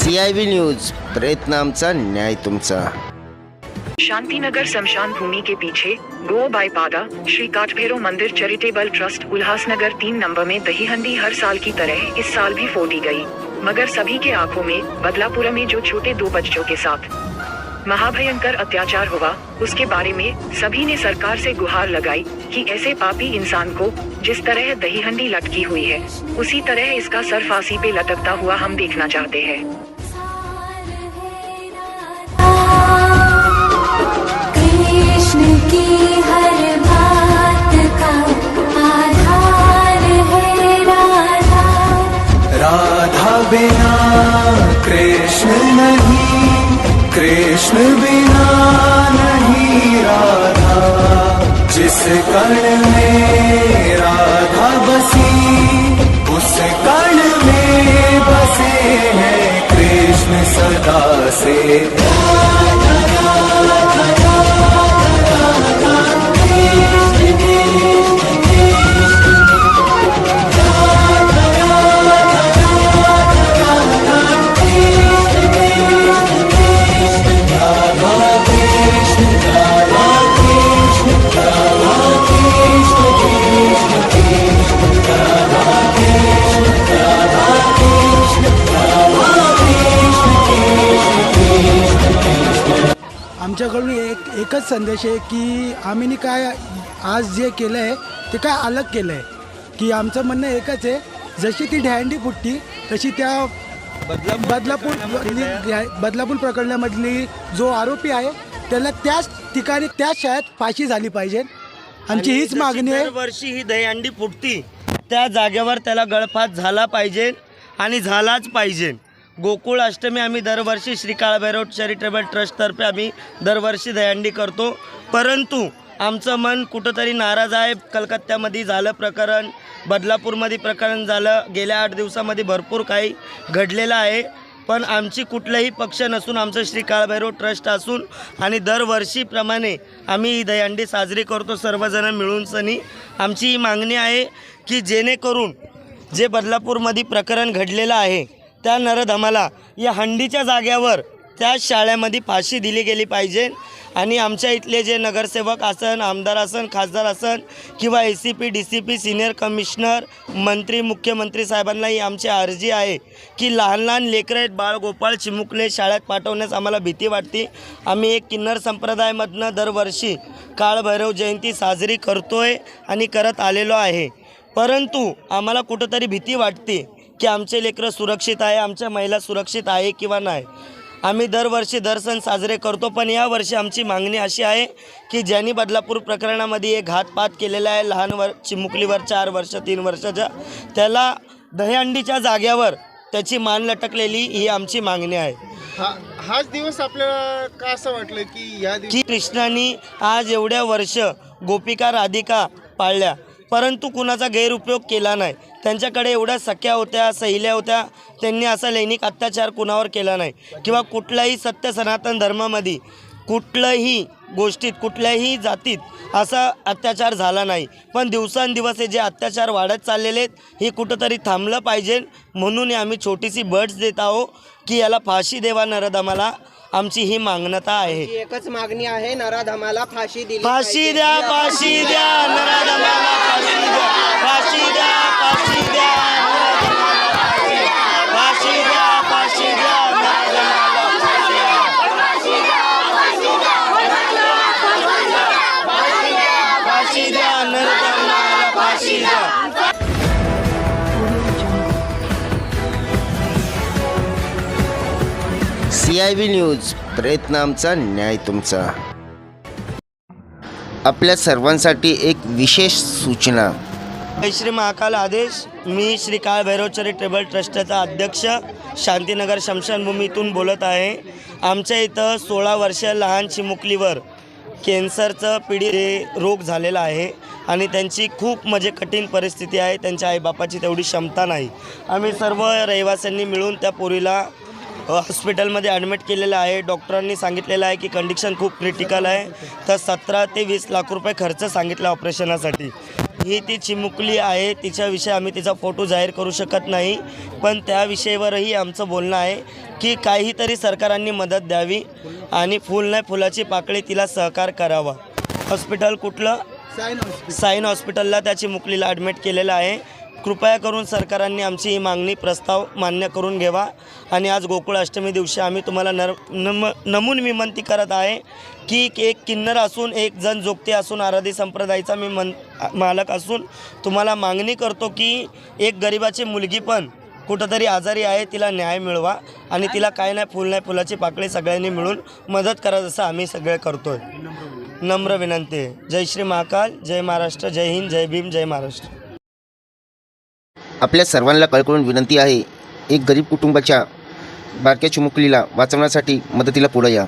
CIB news, प्रयत्न आमचा, न्याय तुमचा। शांतिनगर शमशान भूमि के पीछे गो बाईपादा श्री काठभैरव मंदिर चैरिटेबल ट्रस्ट उल्लासनगर 3 नंबर में दही हंडी हर साल की तरह इस साल भी फोड़ी गई, मगर सभी के आंखों में बदलापुर में जो छोटे 2 बच्चों के साथ महाभयंकर अत्याचार हुआ, उसके बारे में सभी ने सरकार से गुहार लगाई कि ऐसे पापी इंसान को जिस तरह दही हंडी लटकी हुई है, उसी तरह इसका सर फांसी पे लटकता हुआ हम देखना चाहते हैं। कृष्ण की हर बात का आधार है राधा। राधा बिना कृष्ण नहीं, कृष्ण बिना नहीं राधा। जिस कण में राधा बसी, उस कण में बसे हैं कृष्ण सदा से। राधा राधा आमच्याकडून एकच संदेश आहे की आम्ही काय आज जे केलं आहे ते काय अलग केलं आहे, की आमचं म्हणणं एकच आहे, जशी ती दहीहंडी फुटली तशी त्या बदलापूर प्रकरणामधली जो आरोपी आहे त्याला त्याच ठिकाणी त्याच शाळेत फाशी झाली पाहिजे। आमची हीच मागणी आहे। दरवर्षी ही दहीहंडी फुटती त्या जागेवर त्याला गळफास झाला पाहिजे आणि झालाच पाहिजे। गोकुळ अष्टमी आम्ही दरवर्षी श्री काळभैरव चॅरिटेबल ट्रस्टतर्फे आम्ही दरवर्षी दहीहंडी करतो, परंतु आमचं मन कुठंतरी नाराज आहे। कलकत्त्यामध्ये झालं प्रकरण, बदलापूरमध्ये प्रकरण झालं, गेल्या 8 दिवसामध्ये भरपूर काही घडलेलं आहे, पण आमची कुठलाही पक्ष नसून आमचं श्री काळभैरव ट्रस्ट असून आणि दरवर्षीप्रमाणे आम्ही ही दहीहंडी साजरी करतो सर्वजण मिळून सनी। आमची ही मागणी आहे की जेणेकरून जे बदलापूरमध्ये प्रकरण घडलेलं आहे त्या नरधमाला या हंडीच्या जाग्यावर त्या शाळेमध्ये फाशी दिली गेली पाहिजे। आणि आमच्या इथले जे नगरसेवक असन, आमदार असन, खासदार असन किंवा ACP DCP सिनियर कमिशनर मंत्री मुख्यमंत्री साहेबांना ही आमची अर्जी आहे की लहान लहान लेकरं आहेत, बाळ गोपाळ चिमुकले शाळेत पाठवण्यास आम्हाला भीती वाटते। आम्ही एक किन्नर संप्रदायामधनं दरवर्षी काळभैरव जयंती साजरी करतोय आणि करत आलेलो आहे, परंतु आम्हाला कुठंतरी भीती वाटते की आमचे लेकरं सुरक्षित आहे, आमच्या महिला सुरक्षित आहे किंवा नाही। आम्ही दरवर्षी सण साजरे करतो, पण यावर्षी आमची मागणी अशी आहे की ज्यांनी बदलापूर प्रकरणामध्ये एक घातपात केलेला आहे लहान चिमुकलीवर 4 वर्ष 3 वर्षाच्या, त्याला दहीहंडीच्या जाग्यावर त्याची मान लटकलेली ही आमची मागणी आहे। हाच दिवस आपल्याला का असं वाटलं की या दिवशी कृष्णाने आज एवढ्या वर्ष गोपिका राधिका पाळल्या, परंतु कुणाचा गैरउपयोग केला नाही। त्यांच्याकडे एवढ्या सख्या होत्या, सहिल्या होत्या, त्यांनी असा लैंगिक अत्याचार कुणावर केला नाही किंवा कुठल्याही सत्य सनातन धर्मामध्ये कुठल्याही गोष्टीत कुठल्याही जातीत असा अत्याचार झाला नाही। पण दिवसांदिवस हे जे अत्याचार वाढत चाललेले आहेत हे कुठंतरी थांबलं पाहिजे, म्हणून आम्ही छोटीशी बर्ड्स देत आहोत की याला फाशी देवा नरधमाला, आमची ही मागणता आहे। एकच मागणी आहे, नराधमाला फाशी दिली फाशी द्या, फाशी द्या नरधमाला, फाशी द्या, फाशी द्या, फाशी द्या फाशी द्या, फाशी द्या नरधमाला, फाशी द्या नरधमाला, फाशी द्या। CIB न्यूज, प्रयत्न आमचा, न्याय तुमचा। आपल्या सर्वांसाठी एक विशेष सूचना। श्री महाकाल आदेश, मी श्री काळभैरव चॅरिटेबल ट्रस्टचा अध्यक्ष शांतिनगर शमशानभूमीतून बोलत आहे। आमच्या इथं 16 वर्ष लहान चिमुकलीवर कॅन्सरचं पीडित रोग झालेला आहे आणि त्यांची खूप कठीण परिस्थिती आहे, त्यांच्या आईबापाची तेवढी क्षमता नाही। आम्ही सर्व रहिवाशांनी मिळून त्या पोरीला हॉस्पिटलमध्ये ॲडमिट केलेलं आहे। डॉक्टरांनी सांगितलेलं आहे की कंडिशन खूप क्रिटिकल आहे, तर 17 ते 20 लाख रुपये खर्च सांगितला ऑपरेशनासाठी। ही ती चिमुकली आहे, तिच्याविषयी आम्ही तिचा फोटो जाहीर करू शकत नाही, पण त्या विषयावरही आमचं बोलणं आहे की काहीतरी सरकारांनी मदत द्यावी आणि फुल नाही फुलाची पाकळी तिला सहकार करावा. हॉस्पिटल कुठलं? साईन हॉस्पिटलला त्या चिमुकलीला ॲडमिट केलेलं आहे. कृपया करून सरकारांनी आमची ही मागणी प्रस्ताव मान्य करून घ्यावा. आणि आज गोकुळ अष्टमी दिवशी आम्ही तुम्हाला नमून विनंती करत आहे की एक किन्नर असून, एक जण जोगते असून, आराधी संप्रदायाचा मी मालक असून तुम्हाला मागणी करतो की एक गरिबाची मुलगी पण कुठंतरी आजारी आहे, तिला न्याय मिळवा आणि तिला काय नाही फुलाची पाकळी सगळ्यांनी मिळून मदत करा, जसं आम्ही सगळे करतोय. नम्र विनंती आहे. जय श्री महाकाल, जय महाराष्ट्र, जय हिंद, जय भीम, जय महाराष्ट्र. आपल्या सर्वांना कळकळून विनंती आहे, एक गरीब कुटुंबाच्या बारक्या चिमुकलीला वाचवण्यासाठी मदतीला पुढे या.